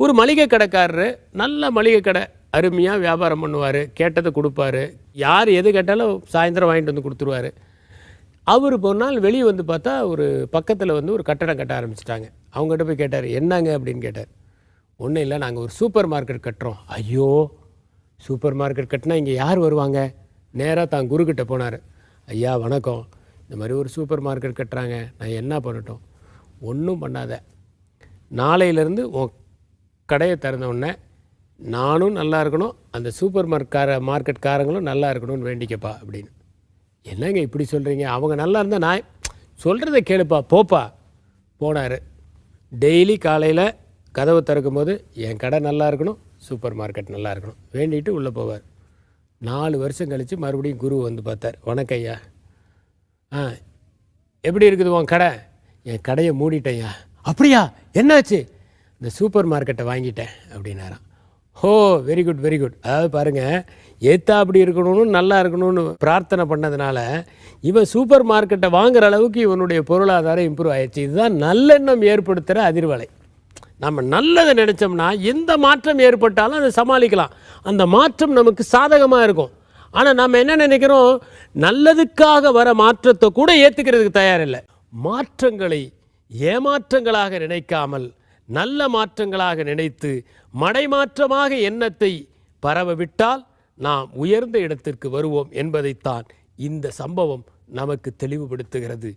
ஒரு மளிகை கடைக்காரரு நல்ல மளிகை கடை அருமையாக வியாபாரம் பண்ணுவார், கேட்டதை கொடுப்பாரு, யார் எது கேட்டாலும் சாயந்தரம் வாங்கிட்டு வந்து கொடுத்துருவார். அவர் ஒரு நாள் வெளியே வந்து பார்த்தா ஒரு பக்கத்தில் வந்து ஒரு கட்டடம் கட்ட ஆரம்பிச்சிட்டாங்க. அவங்ககிட்ட போய் கேட்டார், என்னங்க அப்படின்னு கேட்டார். ஒன்றும் இல்லை, நாங்கள் ஒரு சூப்பர் மார்க்கெட் கட்டுறோம். ஐயோ, சூப்பர் மார்க்கெட் கட்டினா இங்கே யார் வருவாங்க? நேராக தான் குருக்கிட்ட போனார். ஐயா வணக்கம், இந்த மாதிரி ஒரு சூப்பர் மார்க்கெட் கட்டுறாங்க, நான் என்ன பண்ணட்டும்? ஒன்றும் பண்ணாத, நாளையிலேருந்து உன் கடையை திறந்தவுடனே நானும் நல்லா இருக்கணும், அந்த சூப்பர் மார்க்கெட்காரங்களும் நல்லா இருக்கணும்னு வேண்டிக்கப்பா அப்படின்னு. என்னங்க இப்படி சொல்கிறீங்க? அவங்க நல்லா இருந்தால் நான் சொல்கிறத கேளுப்பா, போப்பா. போனார். டெய்லி காலையில் கதவை திறக்கும்போது என் கடை நல்லா இருக்கணும், சூப்பர் மார்க்கெட் நல்லா இருக்கணும் வேண்டிட்டு உள்ளே போவார். 4 வருஷம் கழித்து மறுபடியும் குரு வந்து பார்த்தார். வணக்கம் ஐயா. எப்படி இருக்குது உன் கடை? என் கடையை மூடிட்டேன்யா. அப்படியா, என்னாச்சு? இந்த சூப்பர் மார்க்கெட்டை வாங்கிட்டேன் அப்படின்னாராம். ஓ, வெரி குட் வெரி குட். அதாவது பாருங்கள், ஏத்தா அப்படி இருக்கணும்னு நல்லா இருக்கணும்னு பிரார்த்தனை பண்ணதுனால இவன் சூப்பர் மார்க்கெட்டை வாங்குகிற அளவுக்கு இவனுடைய பொருளாதாரம் இம்ப்ரூவ் ஆயிடுச்சு. இதுதான் நல்லெண்ணம் ஏற்படுத்துகிற அதிர்வலை. நம்ம நல்லதை நினச்சோம்னா எந்த மாற்றம் ஏற்பட்டாலும் அதை சமாளிக்கலாம். அந்த மாற்றம் நமக்கு சாதகமாக இருக்கும். ஆனால் நம்ம என்ன நினைக்கிறோம், நல்லதுக்காக வர மாற்றத்தை கூட ஏற்றுக்கிறதுக்கு தயாரில்லை. மாற்றங்களை ஏமாற்றங்களாக நினைக்காமல் நல்ல மாற்றங்களாக நினைத்து மடைமாற்றமாக எண்ணத்தை பரவவிட்டால் நாம் உயர்ந்த இடத்திற்கு வருவோம் என்பதைத்தான் இந்த சம்பவம் நமக்கு தெளிவுபடுத்துகிறது.